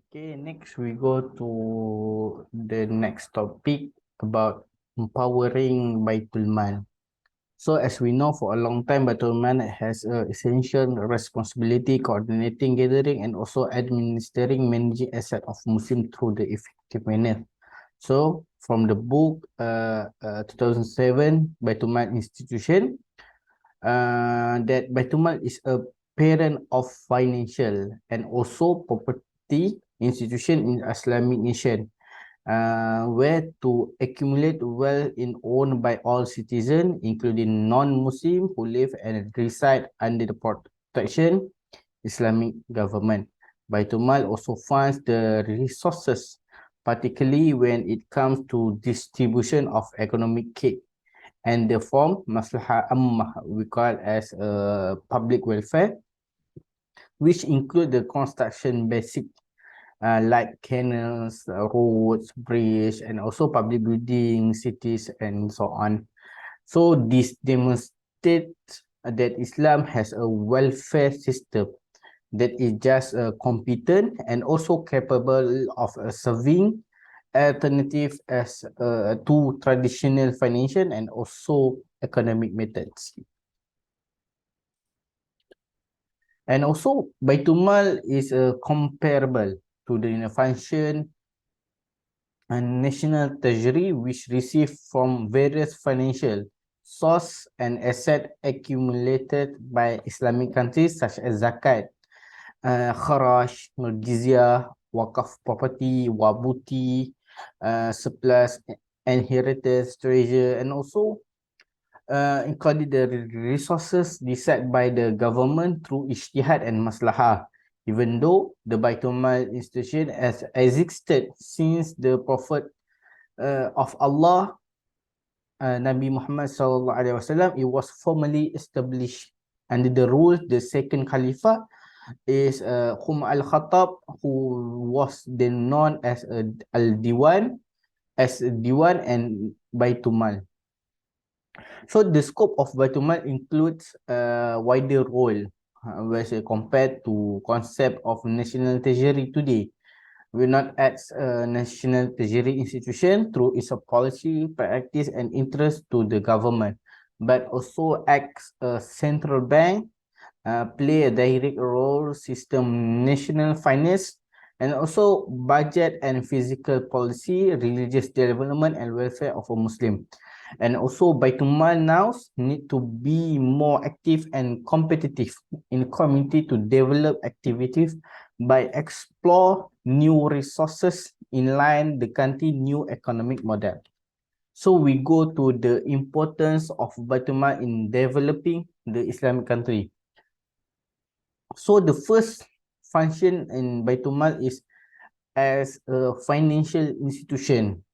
Okay, next we go to the next topic about empowering baitul mal. So as we know, for a long time, baitul mal has a essential responsibility coordinating, gathering, and also administering, managing asset of Muslim through the effective manner. So from the book 2007 Baitul Mal Institution, that Baitul Mal is a parent of financial and also property institution in Islamic nation, where to accumulate wealth in owned by all citizens, including non-Muslim who live and reside under the protection Islamic government. Baitul Mal also funds the resources, particularly when it comes to distribution of economic cake and the form maslahah ammah, we call it as public welfare, which include the construction basic like canals, roads, bridge, and also public buildings, cities, and so on. So this demonstrates that Islam has a welfare system that is just competent and also capable of serving alternative as to traditional financial and also economic methods. And also, Baitul Mal is comparable to the function and national treasury which receive from various financial source and asset accumulated by Islamic countries such as zakat, kharaj, jizya, wakaf property, wabuti, surplus, inheritance, treasure, and also including the resources decided by the government through ijtihad and maslahah. Even though the Baitul Mal institution has existed since the Prophet of Allah, Nabi Muhammad sallallahu alaihi wasallam, it was formally established under the rule the second Khalifah is Al-Khattab, who was then known as Al-Diwan, as Diwan and Baitul Mal. So the scope of Baitul Mal includes a wider role, whereas compared to concept of national treasury today. Will not act a national treasury institution through its policy, practice, and interest to the government, but also acts a central bank, play a direct role system national finance, and also budget and physical policy, religious development and welfare of a Muslim. And also Baitul Mal now need to be more active and competitive in community to develop activities by explore new resources in line the country new economic model. So we go to the importance of Baitul Mal in developing the Islamic country. So the first function in Baitul Mal is as a financial institution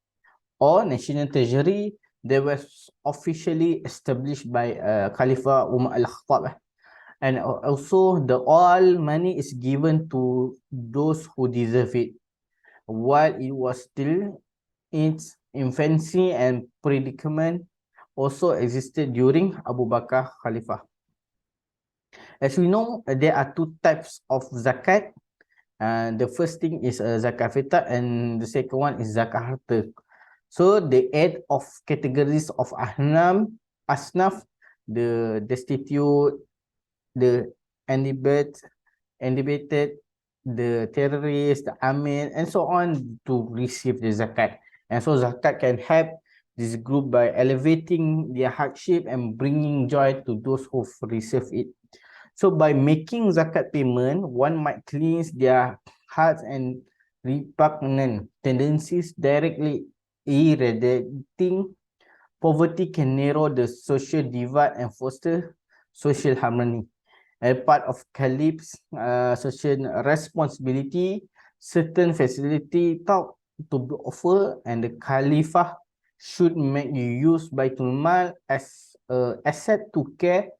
or national treasury that was officially established by Khalifa Umar al-Khattab, and also the all money is given to those who deserve it while it was still in its infancy, and predicament also existed during Abu Bakr Khalifah. As we know, there are two types of zakat. The first thing is zakat fitrah, and the second one is zakat harta. So the eight of categories of asnaf, the destitute, the inhibited, the terrorists, the amil, and so on to receive the zakat. And so zakat can help this group by elevating their hardship and bringing joy to those who receive it. So by making zakat payment, one might cleanse their hearts and repugnant tendencies directly, eradicating poverty can narrow the social divide and foster social harmony. As part of Caliph's social responsibility, certain facility thought to be offered, and the Khalifah should make use Baitul Mal as an asset to care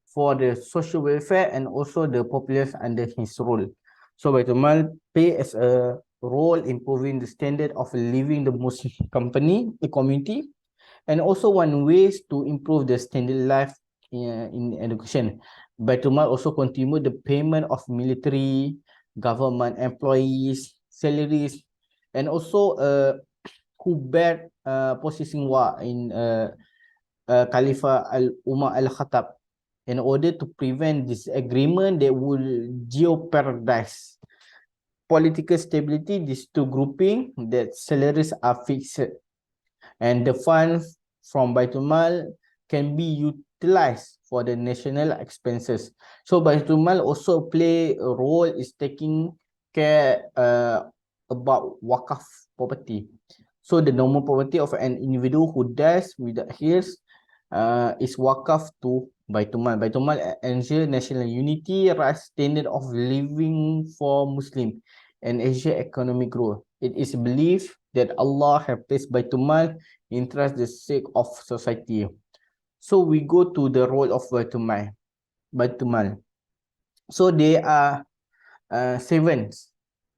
for the social welfare and also the populace under his rule. So Baitul Mal play as a role in improving the standard of living the Muslim community, and also one ways to improve the standard life in education. Baitul Mal also continue the payment of military, government employees, salaries, and also who bear possessing war in Khalifa Umar al-Khattab in order to prevent disagreement that will jeopardize political stability. These two grouping that salaries are fixed and the funds from baitul mal can be utilized for the national expenses. So baitul mal also play a role is taking care about wakaf property. So the normal property of an individual who dies without heirs is wakaf to baitul mal. Baitul mal ensure national unity, right standard of living for Muslim and Asia economic growth. It is believed that Allah have placed baitul mal in trust the sake of society. So we go to the role of baitul mal. Baitul mal. So there are seven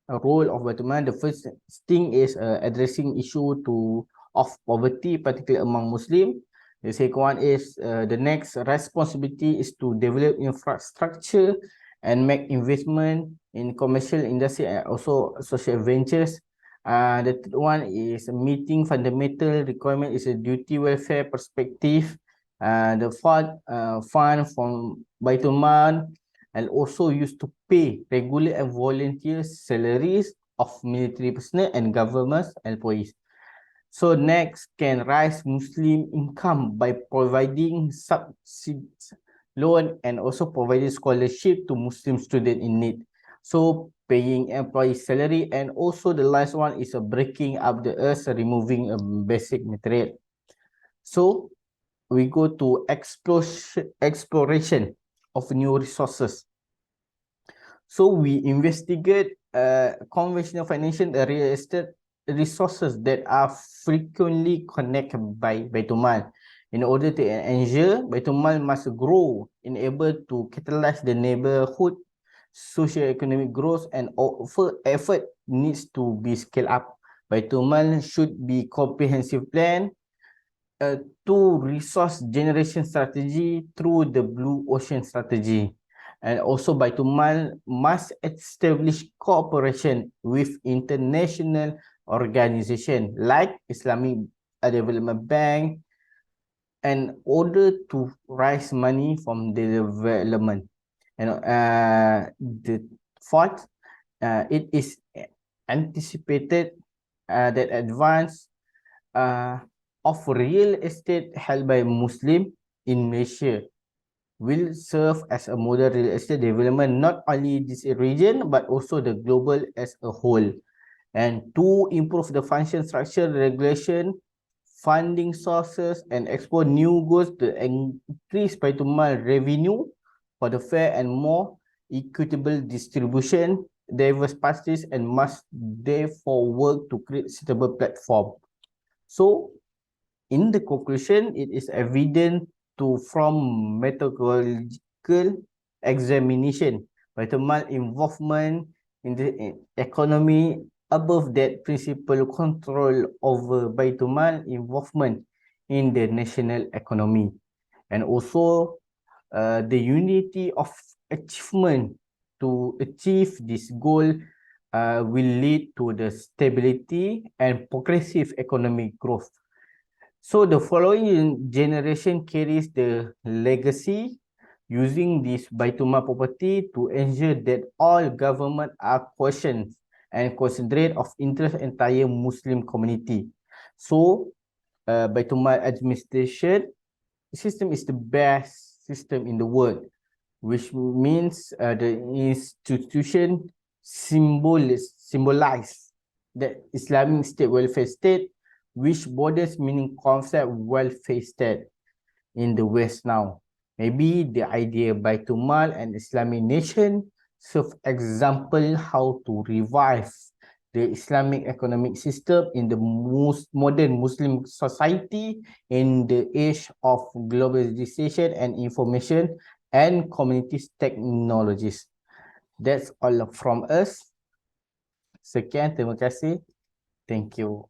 role of baitul mal. The first thing is addressing issue to of poverty, particularly among Muslim. The second one is the next responsibility is to develop infrastructure and make investment in commercial industry and also social ventures. The third one is meeting fundamental requirement is a duty welfare perspective. The fourth fund from baitul mal and also used to pay regular and volunteer salaries of military personnel and government employees. So next can raise Muslim income by providing subsidies, loan and also providing scholarship to Muslim students in need. So paying employee salary and also the last one is a breaking up the earth, removing a basic material. So we go to exploration of new resources. So we investigate conventional financial real estate resources that are frequently connected by Baitul Mal. In order to ensure Baitul Mal must grow, enable to catalyze the neighborhood socio-economic growth and offer effort needs to be scaled up. Baitul Mal should be comprehensive plan to resource generation strategy through the blue ocean strategy. And also Baitul Mal must establish cooperation with international organization like Islamic Development Bank in order to raise money from the development. And the fourth, it is anticipated that advance of real estate held by Muslim in Malaysia will serve as a model real estate development not only this region but also the global as a whole. And to improve the function structure, regulation, funding sources and explore new goals to increase baitul mal revenue for the fair and more equitable distribution, diverse parties and must therefore work to create suitable platform. So in the conclusion, it is evident to from methodological examination, baitul mal involvement in the economy. Above that, principal control over baitul mal involvement in the national economy, and also the unity of achievement to achieve this goal will lead to the stability and progressive economic growth. So the following generation carries the legacy using this baitul mal property to ensure that all government are questioned and considerate of interest entire Muslim community. So baitul mal administration system is the best system in the world, which means the institution symbolize the Islamic state welfare state, which borders meaning concept welfare state in the West now. Maybe the idea by Tumal and Islamic nation serve example how to revive the Islamic economic system in the most modern Muslim society in the age of globalization and information and community technologies. That's all from us. Sekian, terima kasih. Thank you.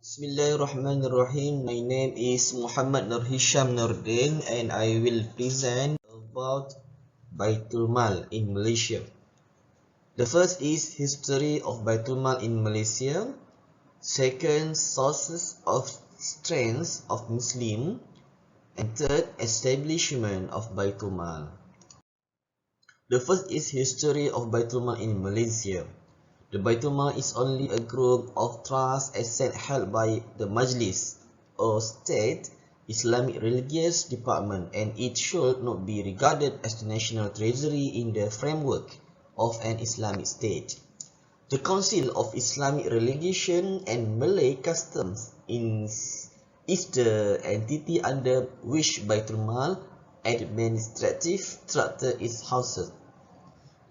Bismillahirrahmanirrahim. My name is Muhammad Nur Hisham Nurdin and I will present about Baitul Mal in Malaysia. The first is history of baitul mal in Malaysia. Second, sources of strength of Muslim. And third, establishment of baitul mal. The first is history of baitul mal in Malaysia. The baitul mal is only a group of trust asset held by the Majlis or state Islamic religious department, and it should not be regarded as the national treasury in the framework of an Islamic state. The Council of Islamic Religion and Malay Customs is the entity under which baitul mal administrative structure is housed.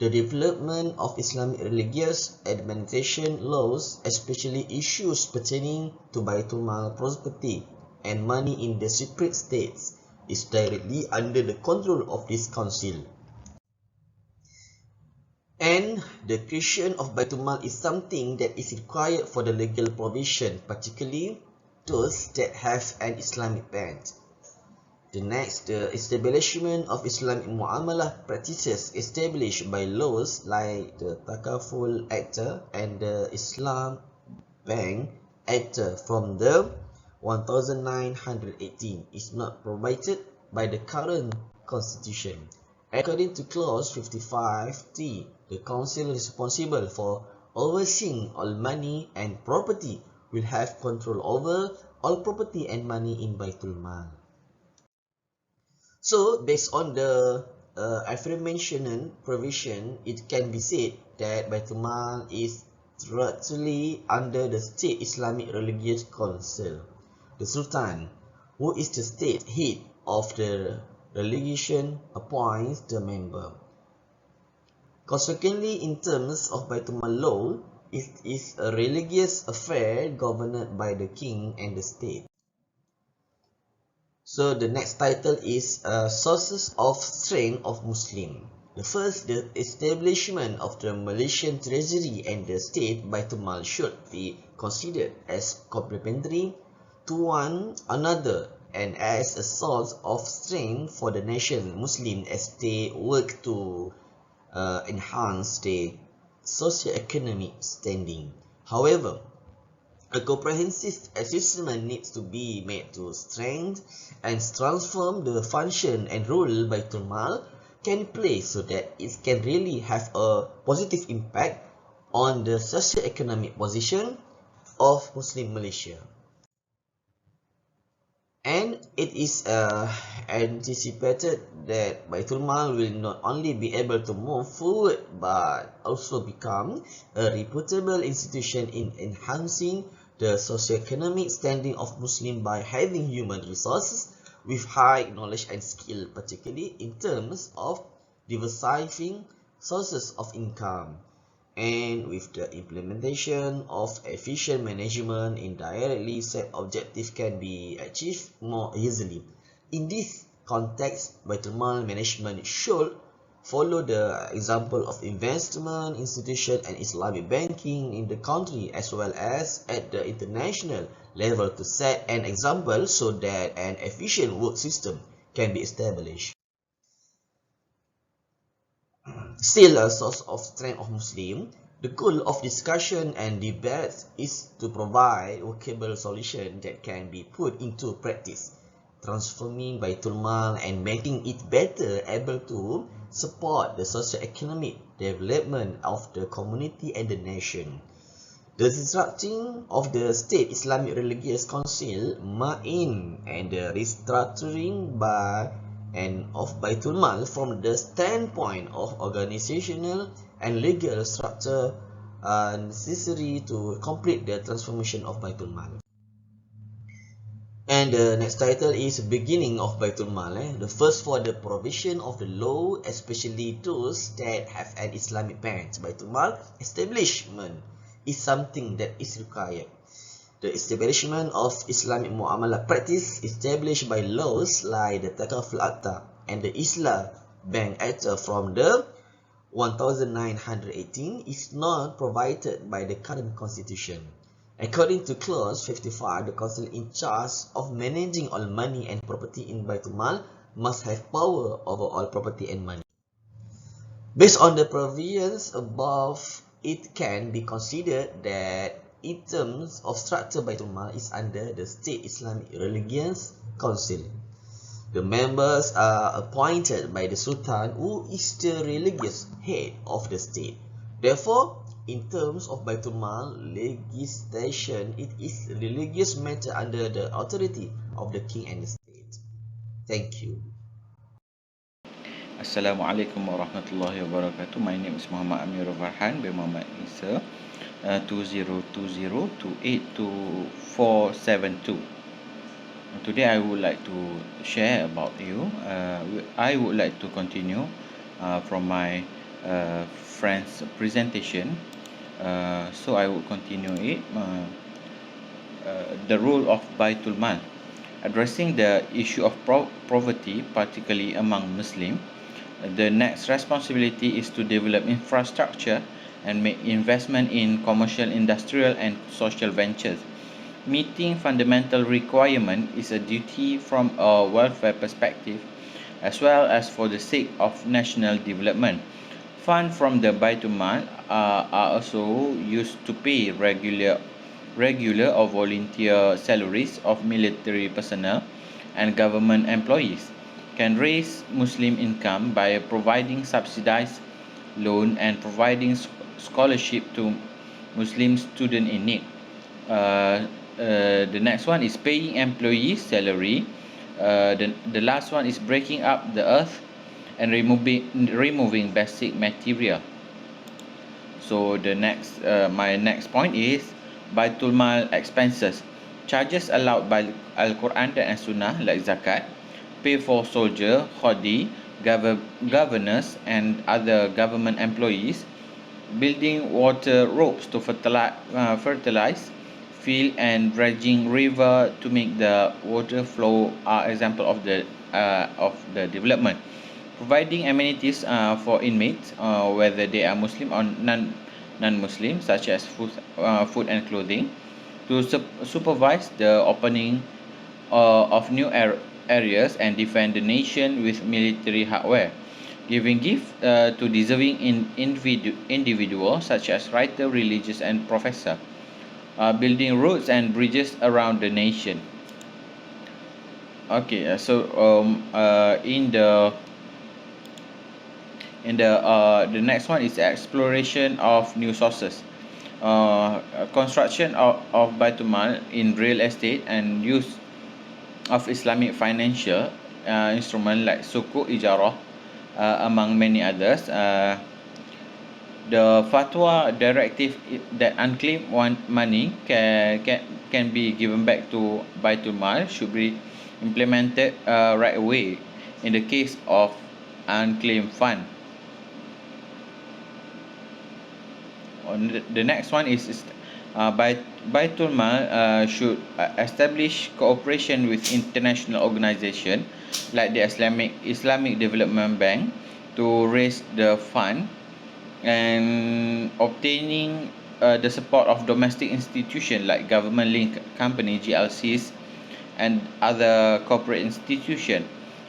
The development of Islamic religious administration laws, especially issues pertaining to baitul mal property and money in the separate states, is directly under the control of this council. And the creation of baitul mal is something that is required for the legal provision, particularly those that have an Islamic bent. The next, the establishment of Islamic muamalah practices established by laws like the Takaful Act and the Islam Bank Act from the 1918 is not provided by the current constitution. According to clause 55(3), the council responsible for overseeing all money and property will have control over all property and money in baitul mal. So, based on the aforementioned provision, it can be said that baitul mal is directly under the State Islamic Religious Council. The Sultan, who is the state head of the religion, appoints the member. Consequently, in terms of baitul mal law, it is a religious affair governed by the king and the state. So the next title is Sources of Strength of Muslim. The first, the establishment of the Malaysian Treasury and the state baitul mal should be considered as complementary to one another and as a source of strength for the nation Muslim as they work to enhance their socio-economic standing. However, a comprehensive assessment needs to be made to strengthen and transform the function and role baitul mal can play so that it can really have a positive impact on the socio-economic position of Muslim Malaysia. And it is anticipated that baitul mal will not only be able to move forward but also become a reputable institution in enhancing the socio-economic standing of Muslim by having human resources with high knowledge and skill, particularly in terms of diversifying sources of income. And with the implementation of efficient management, indirectly set objectives can be achieved more easily. In this context, baitul mal management should follow the example of investment institution and Islamic banking in the country as well as at the international level to set an example so that an efficient work system can be established. Still a source of strength of Muslim, the goal of discussion and debate is to provide workable solutions that can be put into practice, transforming baitul mal and making it better able to support the socio-economic development of the community and the nation. The disrupting of the State Islamic Religious Council (MAIN) and the restructuring by and of baitul mal from the standpoint of organizational and legal structure are necessary to complete the transformation of baitul mal. And the next title is Beginning of baitul mal. The first, for the provision of the law, especially those that have an Islamic bent. Baitul mal establishment is something that is required. The establishment of Islamic muamalah practice established by laws like the Takaful Act and the Islam Bank Act from the 1918 is not provided by the current constitution. According to clause 55, the council in charge of managing all money and property in baitul mal must have power over all property and money. Based on the provisions above, it can be considered that in terms of structure Baitul Mal is under the State Islamic Religions Council. The members are appointed by the Sultan, who is the religious head of the state. Therefore, in terms of Baitul Mal legislation, it is a religious matter under the authority of the king and the state. Thank you. Assalamualaikum warahmatullahi wabarakatuh. My name is Muhammad Amirul Farhan bin Muhammad Isa, 2020-282472. Today I would like to share about you. I would like to continue from my friend's presentation. So I will continue it. The role of Baitul Mal, addressing the issue of poverty, particularly among Muslims. The next responsibility is to develop infrastructure and make investment in commercial, industrial, and social ventures. Meeting fundamental requirement is a duty from a welfare perspective, as well as for the sake of national development. Funds from the Baitul Mal are also used to pay regular or volunteer salaries of military personnel and government employees, can raise Muslim income by providing subsidized loan and providing scholarship to Muslim students in need. The next one is paying employees salary. The last one is breaking up the earth and removing basic material. So my next point is Baitul Mal expenses. Charges allowed by Al-Quran and Sunnah like zakat, pay for soldier, khadi, governors and other government employees, building water ropes to fertilize field and dredging river to make the water flow are example of the development. Providing amenities for inmates, whether they are Muslim or non-Muslim, such as food and clothing, to supervise the opening of new areas and defend the nation with military hardware. Giving gift to deserving individuals such as writer, religious, and professor. Building roads and bridges around the nation. Okay, the next one is exploration of new sources. Construction of Baitul Mal in real estate and use of Islamic financial instrument like sukuk ijarah, among many others. The fatwa directive that unclaimed money can be given back to Baitul Mal should be implemented right away in the case of unclaimed fund. The next one is Baitul Mal should establish cooperation with international organization like the Islamic Development Bank to raise the fund, and obtaining the support of domestic institutions like government linked company GLCs and other corporate institutions.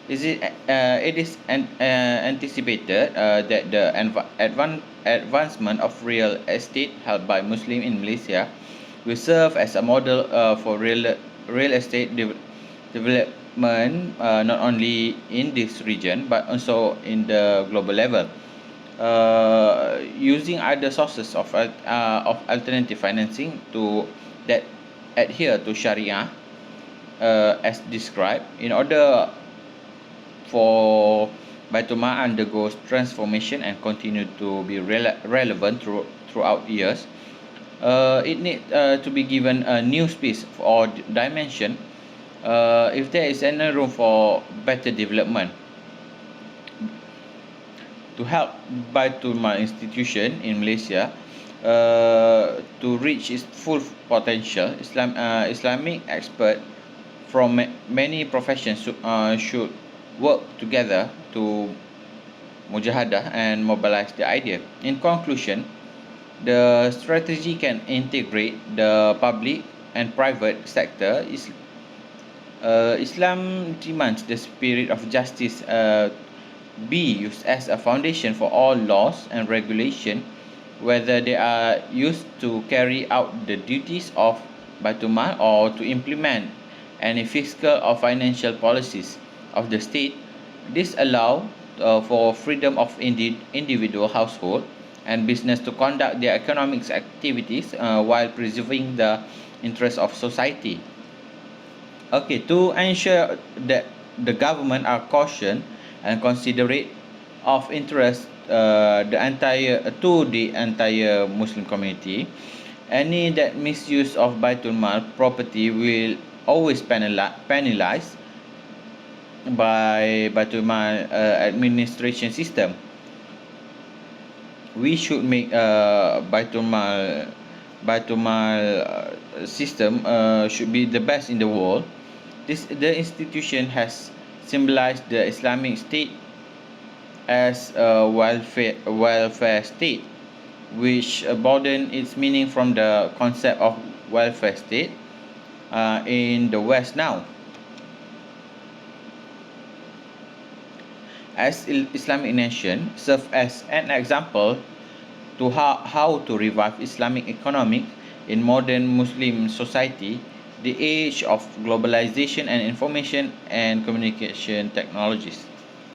It is anticipated that the advancement of real estate held by Muslims in Malaysia will serve as a model for real estate development, not only in this region but also in the global level. Using other sources of alternative financing that adhere to Sharia, as described, in order for Baitul Mal undergoes transformation and continue to be relevant throughout years. It need to be given a new space or dimension if there is any room for better development. To help Baitul Mal institution in Malaysia to reach its full potential, Islamic expert from many professions should work together to mujahadah and mobilize the idea. In conclusion, the strategy can integrate the public and private sector. Islam demands the spirit of justice be used as a foundation for all laws and regulation, whether they are used to carry out the duties of baitul mal or to implement any fiscal or financial policies of the state. This allow for freedom of individual household and business to conduct their economic activities while preserving the interests of society. Okay, to ensure that the government are caution and considerate of interest the entire Muslim community, any that misuse of baitul mal property will always penalized by baitul mal administration system. We should make baitul mal system should be the best in the world. The institution has symbolized the Islamic State as a welfare state, which broadened its meaning from the concept of welfare state in the West now. As Islamic nation, serve as an example to how to revive Islamic economic in modern Muslim society, the age of globalization and information and communication technologies.